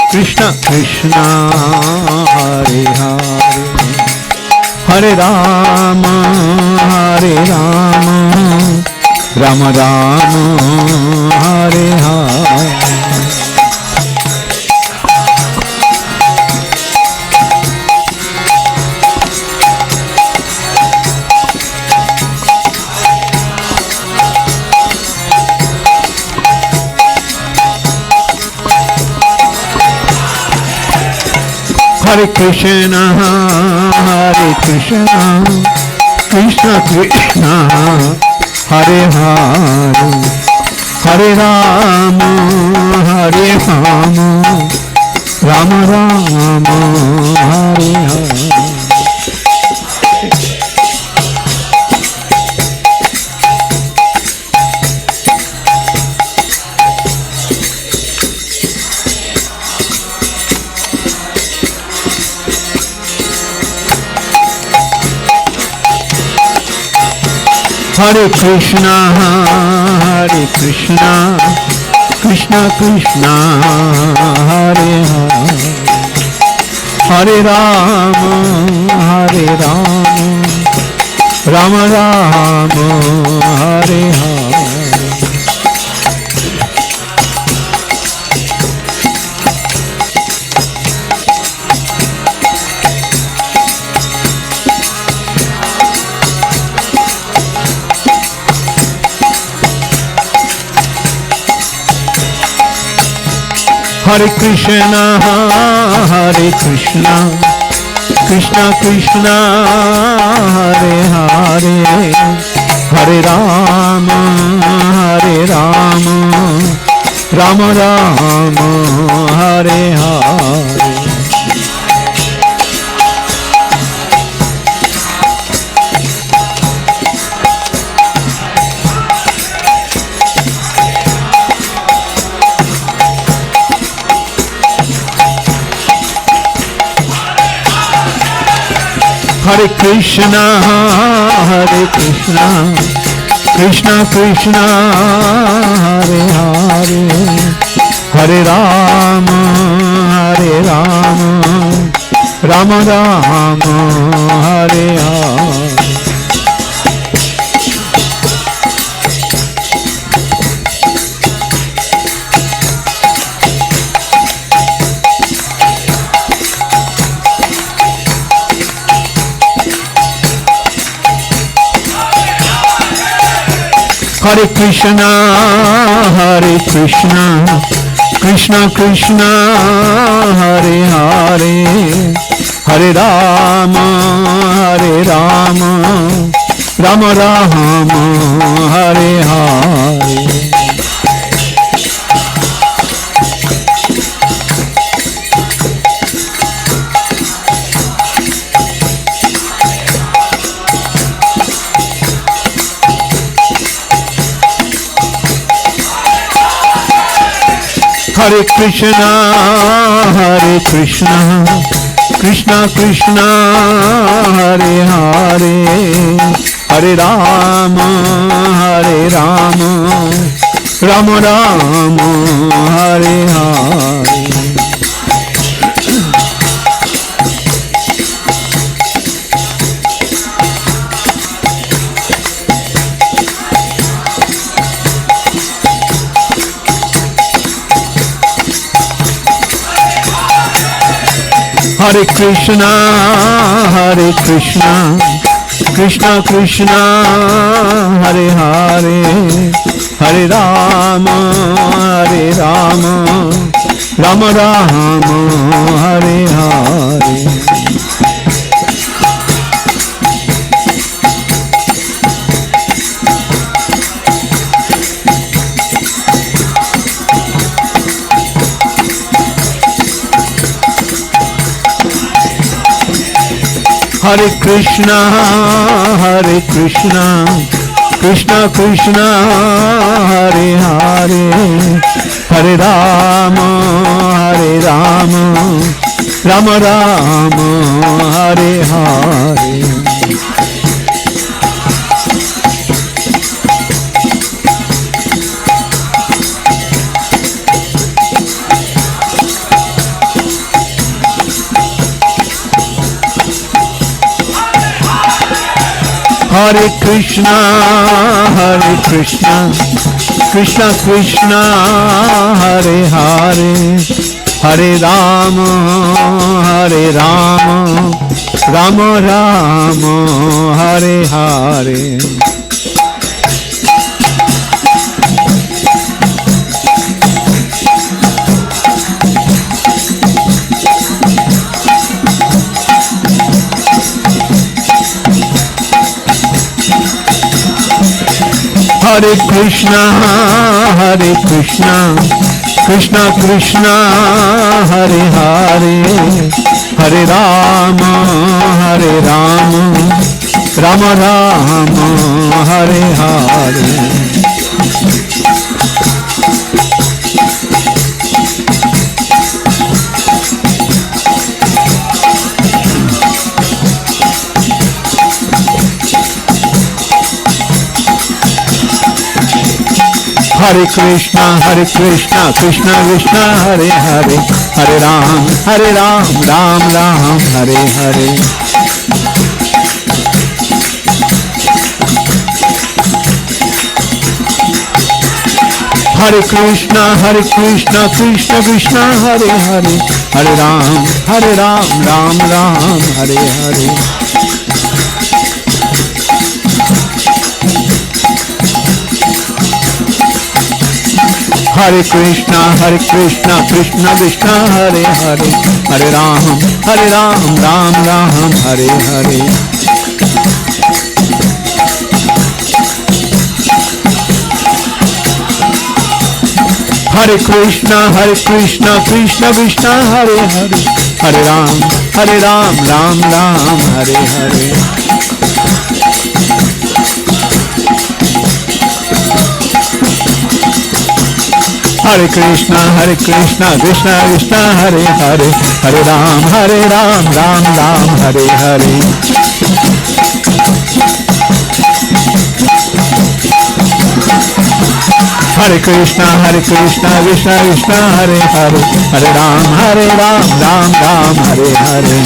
Krishna Krishna, Hare Hare, Hare Rama, Rama Rama, Hare Hare. Hare Krishna, Krishna Krishna, Hare Hare, Hare Rama, Rama Rama, Hare Hare. Hare Krishna, Krishna Krishna, Hare Hare, Hare Rama, Rama Rama, Hare Hare. Hare Krishna, Krishna Krishna, Hare Hare, Hare Rama, Rama Rama, Hare Hare. Hare Krishna, Krishna Krishna, Hare Hare, Hare Rama, Rama Rama, Hare Hare. Hare Krishna, Krishna Krishna, Hare Hare, Hare Rama, Rama Rama, Hare Hare. Hare Krishna, Krishna Krishna, Hare Hare, Hare Rama, Rama Rama, Hare Hare. Hare Krishna, Krishna Krishna, Hare Hare, Hare Rama, Rama Rama, Hare Hare. Hare Krishna, Krishna Krishna, Hare Hare, Hare Rama, Rama Rama, Hare Hare. Hare Krishna, Krishna Krishna, Hare Hare, Hare Rama, Rama Rama, Hare Hare. Hare Krishna, Krishna Krishna, Hare Hare, Hare Rama, Rama Rama, Hare Hare. Hare Krishna, Krishna Krishna, Hare Hare, Hare Ram, Ram Ram, Hare Hare. Hare Krishna, Krishna Krishna, Hare Hare, Hare Ram, Ram Ram, Hare Hare. Hare Krishna, Krishna Krishna, Hare Hare, Hare Ram, Ram Ram, Hare Hare. Hare Krishna, Krishna Krishna, Hare Hare, Hare Ram, Ram Ram, Hare Hare. Hare Krishna, Krishna Krishna, Hare Hare, Hare Ram, Ram Ram, Hare Hare. Hare Krishna, Krishna Krishna, Hare Hare, Hare Ram, Ram Ram, Hare Hare.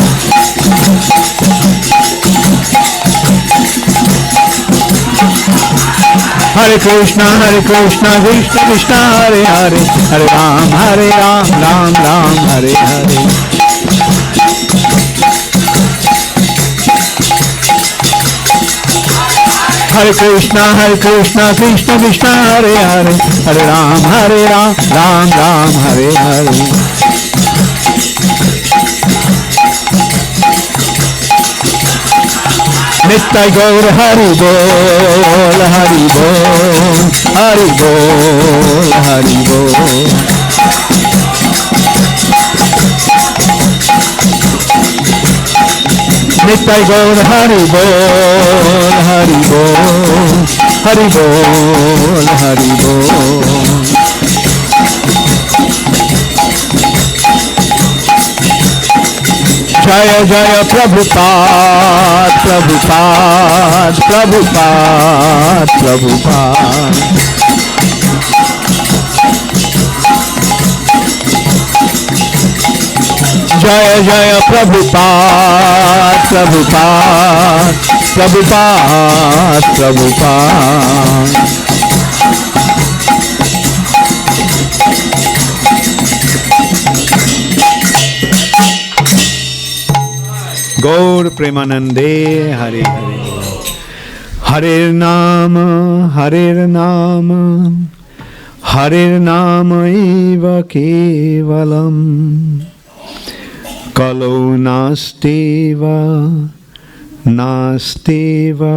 Hare Krishna, Krishna Krishna, Hare Hare, Hare Ram, Ram Ram, Hare Hare. Hare Krishna, Krishna Krishna, Hare Hare, Hare Ram, Ram Ram, Hare Hare. Nitya Gaur Hari Bol, Hari Bol, Hari Bol, Hari Bol. Nitya Gaur Hari Bol, Hari Bol, Hari Bol, Hari Bol. Jaya Jaya Prabhupada, Prabhupada, Prabhupada, Prabhupada. Jaya Jaya Prabhupada, Prabhupada, Prabhupada, Prabhupada. Gaur Premanande, Hare Hare. Hare Nama, Hare Nama, Hare Nama eva kevalam. Kalo nasteva, nasteva,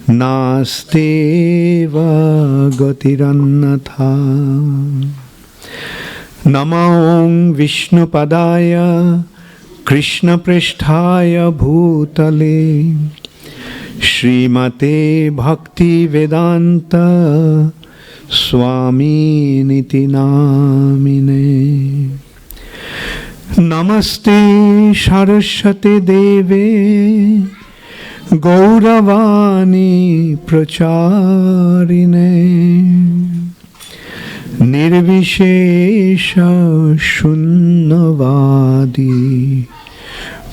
nasteva gatirannatha. Namo Vishnu Padaya Krishna Pristhaya Bhutale Srimate Bhakti Vedanta Swami Niti Namine Namaste Saraswate Deve Gauravani Pracharine Nirvishesha Shunnavadi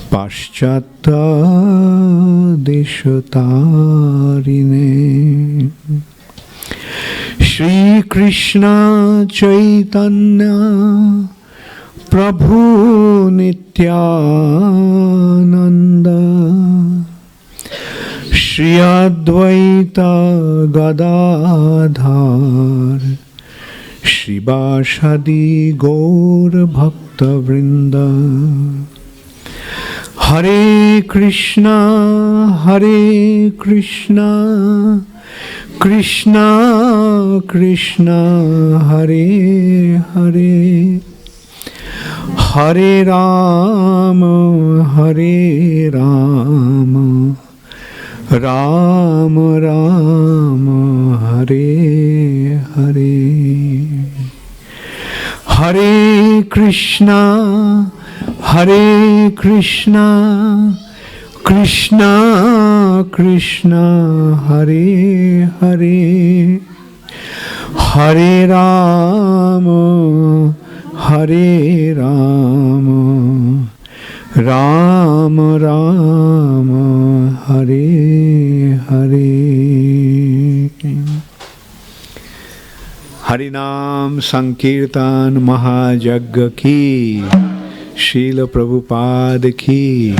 Paschata Deshatarine Shri Krishna Chaitanya Prabhu Nityananda Shri Advaita Gadadhar Shri Vashadi Gaur Bhakta Vrinda Hare Krishna Krishna Krishna Hare Hare Hare Rama Rama Rama Hare Hare Hare Krishna Krishna Krishna Hare Hare Hare Rama Rama Rama Hare Hare Harinam Sankirtan Mahajagga ki Srila Prabhupada ki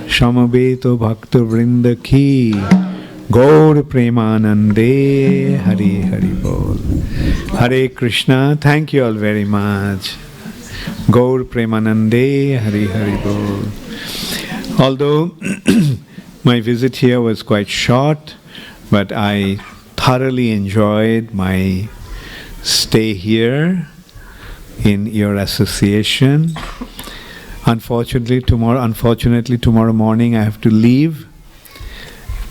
Shamabeto Bhakta Vrinda ki Gaur Premanande Hari Hari Bol Hare Krishna. Thank you all very much. Gaur Premanande Hari Hari Bol. Although my visit here was quite short, but I thoroughly enjoyed my stay here in your association. Unfortunately tomorrow morning I have to leave,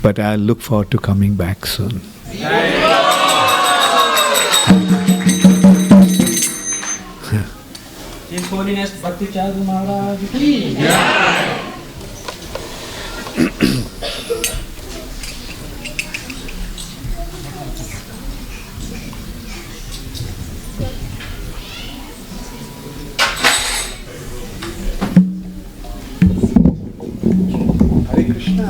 but I look forward to coming back soon. His Holiness Bhakti Charu Maharaj ki Jai. Hare Krishna.